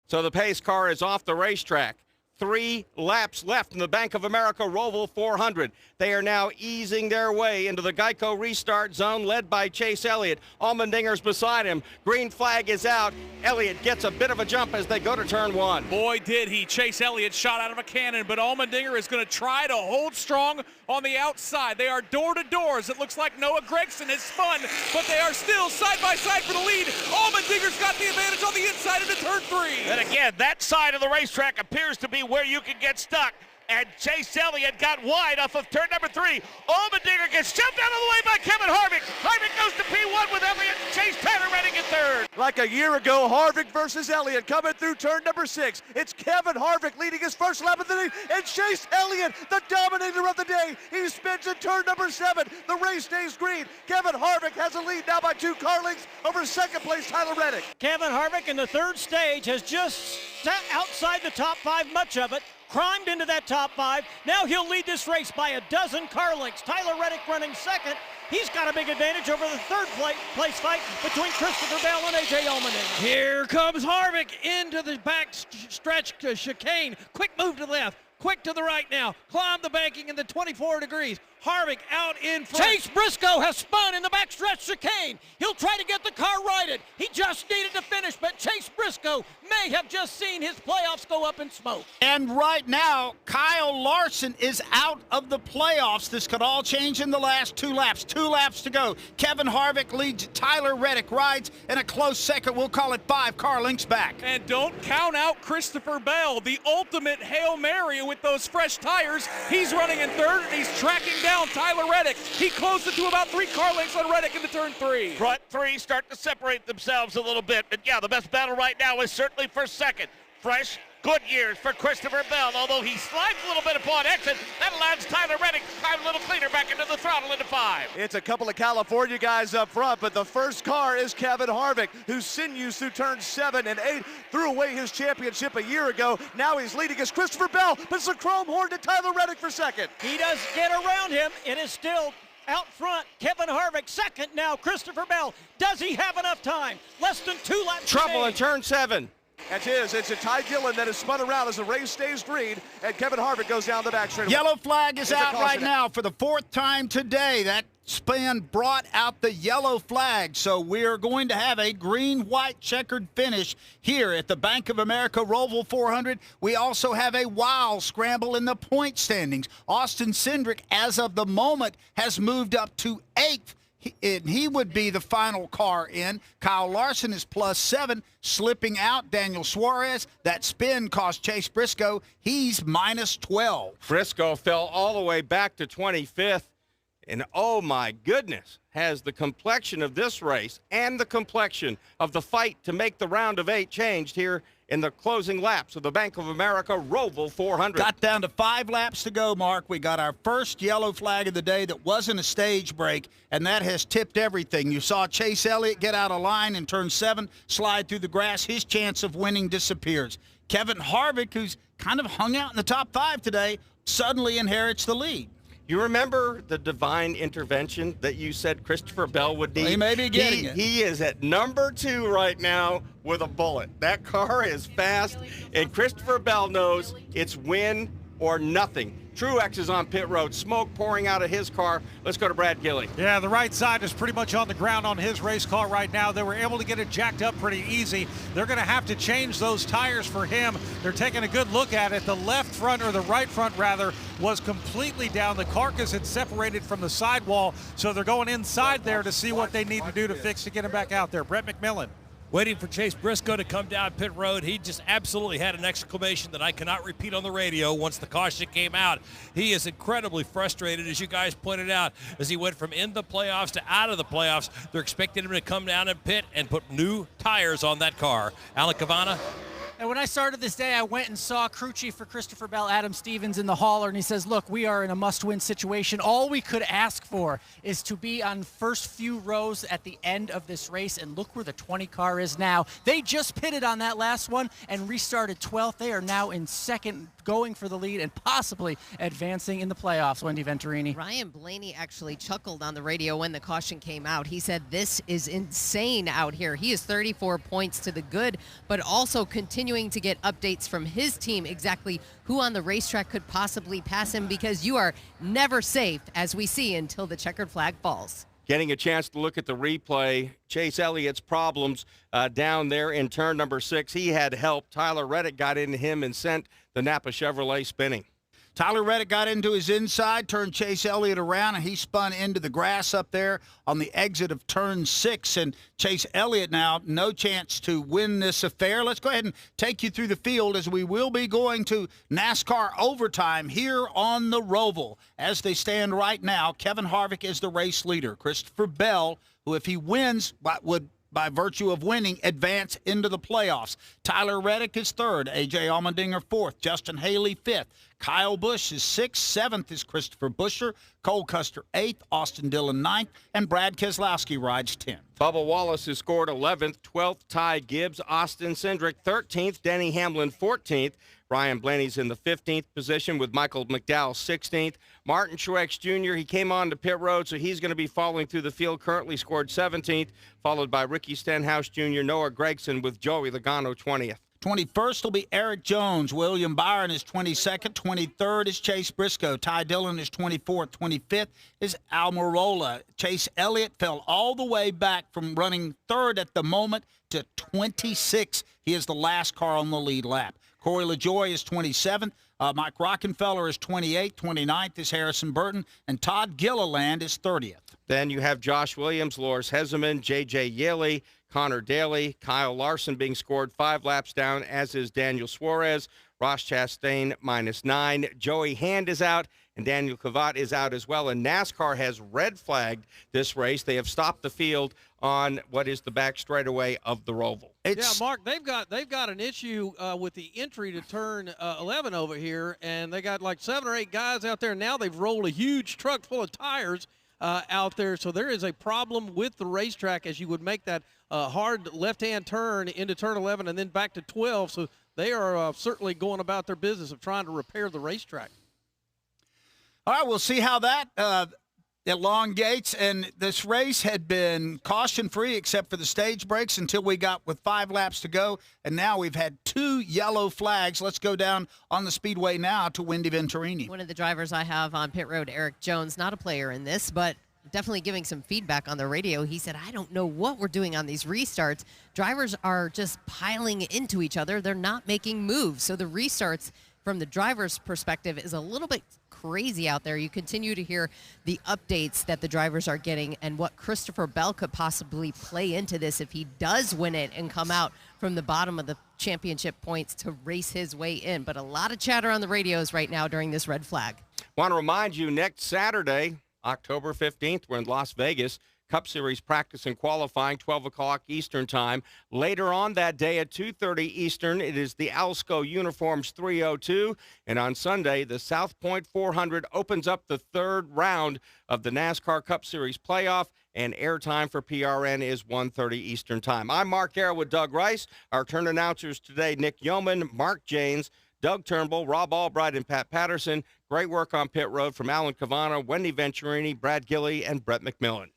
So the pace car is off the racetrack. 3 laps left in the Bank of America Roval 400. They are now easing their way into the Geico restart zone led by Chase Elliott. Allmendinger's beside him. Green flag is out. Elliott gets a bit of a jump as they go to turn 1. Boy, did he. Chase Elliott shot out of a cannon, but Allmendinger is going to try to hold strong on the outside. They are door-to-doors. It looks like Noah Gregson has spun, but they are still side by side for the lead. Allmendinger's got the advantage on the inside into turn 3. And again, that side of the racetrack appears to be where you can get stuck. And Chase Elliott got wide off of turn number 3. Allmendinger gets shoved out of the way by Kevin Harvick. Harvick goes to P1 with Elliott. Chase Tyler Reddick in 3rd. Like a year ago, Harvick versus Elliott coming through turn number 6. It's Kevin Harvick leading his first lap of the day, and Chase Elliott, the dominator of the day. He spins in turn number 7. The race stays green. Kevin Harvick has a lead now by 2 car lengths over second place Tyler Reddick. Kevin Harvick in the 3rd stage has just sat outside the top 5 much of it. Climbed into that top 5. Now he'll lead this race by a dozen car lengths. Tyler Reddick running 2nd. He's got a big advantage over the 3rd place fight between Christopher Bell and A.J. Allmendinger. Here comes Harvick into the back stretch chicane. Quick move to the left. Quick to the right now. Climb the banking in the 24 degrees. Harvick out in front. Chase Briscoe has spun in the backstretch chicane. He'll try to get the car righted. He just needed to finish, but Chase Briscoe may have just seen his playoffs go up in smoke. And right now, Kyle Larson is out of the playoffs. This could all change in the last 2 laps. 2 laps to go. Kevin Harvick leads. Tyler Reddick rides in a close second. We'll call it 5 car lengths back. And don't count out Christopher Bell, the ultimate Hail Mary with those fresh tires. He's running in 3rd, and he's tracking down Tyler Reddick. He closed it to about 3 car lengths on Reddick into turn 3. Front 3 start to separate themselves a little bit. But yeah, the best battle right now is certainly for second. Fresh, good years for Christopher Bell. Although he slides a little bit upon exit, that allows Tyler Reddick to climb a little cleaner back into the throttle into 5. It's a couple of California guys up front, but the first car is Kevin Harvick, who sinews through turns 7 and 8, threw away his championship a year ago. Now he's leading as Christopher Bell, but it's a chrome horn to Tyler Reddick for second. He does get around him. It is still out front. Kevin Harvick 2nd now. Christopher Bell. Does he have enough time? Less than 2 laps. Trouble in turn 7. It's a Ty Dillon that is spun around as the race stays green, and Kevin Harvick goes down the back straight. Yellow flag is out right now for the 4th time today. That spin brought out the yellow flag, so we're going to have a green-white checkered finish here at the Bank of America Roval 400. We also have a wild scramble in the point standings. Austin Cindric, as of the moment, has moved up to 8th. He would be the final car in. Kyle Larson is +7, slipping out. Daniel Suarez, that spin cost Chase Briscoe. He's -12. Briscoe fell all the way back to 25th. And oh my goodness, has the complexion of this race and the complexion of the fight to make the round of 8 changed here in the closing laps of the Bank of America Roval 400. Got down to 5 laps to go, Mark. We got our first yellow flag of the day that wasn't a stage break, and that has tipped everything. You saw Chase Elliott get out of line in turn 7, slide through the grass. His chance of winning disappears. Kevin Harvick, who's kind of hung out in the top 5 today, suddenly inherits the lead. You remember the divine intervention that you said Christopher Bell would need? Well, he may be getting it. He is at number 2 right now with a bullet. That car is fast, and Christopher Bell knows it's win or nothing. Truex is on pit road, smoke pouring out of his car. Let's go to Brad Gilly. Yeah, the right side is pretty much on the ground on his race car right now. They were able to get it jacked up pretty easy. They're going to have to change those tires for him. They're taking a good look at it. The left front, or the right front rather, was completely down. The carcass had separated from the sidewall, so they're going inside there to see what they need to do to fix to get him back out there. Brett McMillan. Waiting for Chase Briscoe to come down pit road. He just absolutely had an exclamation that I cannot repeat on the radio once the caution came out. He is incredibly frustrated, as you guys pointed out, as he went from in the playoffs to out of the playoffs. They're expecting him to come down and pit and put new tires on that car. Alec Cavana. And when I started this day, I went and saw crew chief for Christopher Bell, Adam Stevens, in the hauler, and he says, look, we are in a must-win situation. All we could ask for is to be on first few rows at the end of this race, and look where the 20 car is now. They just pitted on that last one and restarted 12th. They are now in second going for the lead and possibly advancing in the playoffs, Wendy Venturini. Ryan Blaney actually chuckled on the radio when the caution came out. He said, "This is insane out here." He is 34 points to the good, but also continuing to get updates from his team exactly who on the racetrack could possibly pass him, because you are never safe, as we see, until the checkered flag falls. Getting a chance to look at the replay, Chase Elliott's problems down there in turn number 6. He had help. Tyler Reddick got into him and sent the Napa Chevrolet spinning. Tyler Reddick got into his inside, turned Chase Elliott around, and he spun into the grass up there on the exit of turn 6. And Chase Elliott now, no chance to win this affair. Let's go ahead and take you through the field, as we will be going to NASCAR overtime here on the Roval. As they stand right now, Kevin Harvick is the race leader. Christopher Bell, who if he wins, would by virtue of winning, advance into the playoffs. Tyler Reddick is 3rd. A.J. Allmendinger 4th. Justin Haley 5th. Kyle Busch is 6th. 7th is Christopher Buescher. Cole Custer 8th. Austin Dillon 9th. And Brad Keselowski rides 10th. Bubba Wallace has scored 11th. 12th, Ty Gibbs. Austin Cindric 13th. Denny Hamlin 14th. Ryan Blaney's in the 15th position with Michael McDowell 16th. Martin Truex Jr., he came on to pit road, so he's going to be falling through the field. Currently scored 17th, followed by Ricky Stenhouse Jr., Noah Gragson with Joey Logano 20th. 21st will be Eric Jones. William Byron is 22nd. 23rd is Chase Briscoe. Ty Dillon is 24th. 25th is Almirola. Chase Elliott fell all the way back from running 3rd at the moment to 26th. He is the last car on the lead lap. Corey LaJoie is 27th. Mike Rockenfeller is 28th. 29th is Harrison Burton. And Todd Gilliland is 30th. Then you have Josh Williams, Loris Heseman, J.J. Yeley, Connor Daly, Kyle Larson being scored 5 laps down, as is Daniel Suarez. Ross Chastain -9. Joey Hand is out, and Daniel Kvyat is out as well. And NASCAR has red flagged this race. They have stopped the field on what is the back straightaway of the Roval. Yeah, Mark, they've got an issue with the entry to turn 11 over here, and they got like 7 or 8 guys out there. Now they've rolled a huge truck full of tires out there, so there is a problem with the racetrack as you would make that hard left-hand turn into turn 11 and then back to 12. So they are certainly going about their business of trying to repair the racetrack. All right, we'll see how that elongates. And this race had been caution-free except for the stage breaks until we got with 5 laps to go. And now we've had 2 yellow flags. Let's go down on the speedway now to Wendy Venturini. One of the drivers I have on pit road, Eric Jones, not a player in this, but definitely giving some feedback on the radio. He said, "I don't know what we're doing on these restarts. Drivers are just piling into each other. They're not making moves." So the restarts from the driver's perspective is a little bit crazy out there. You continue to hear the updates that the drivers are getting and what Christopher Bell could possibly play into this if he does win it and come out from the bottom of the championship points to race his way in. But a lot of chatter on the radios right now during this red flag. Want to remind you, next Saturday, October 15th, we're in Las Vegas. Cup Series practice and qualifying, 12 o'clock Eastern time. Later on that day at 2:30 Eastern, it is the Alsco Uniforms 302. And on Sunday, the South Point 400 opens up the 3rd round of the NASCAR Cup Series playoff, and airtime for PRN is 1:30 Eastern time. I'm Mark Arrow with Doug Rice. Our turn announcers today, Nick Yeoman, Mark Janes, Doug Turnbull, Rob Albright, and Pat Patterson. Great work on pit road from Alan Cavana, Wendy Venturini, Brad Gilley, and Brett McMillan.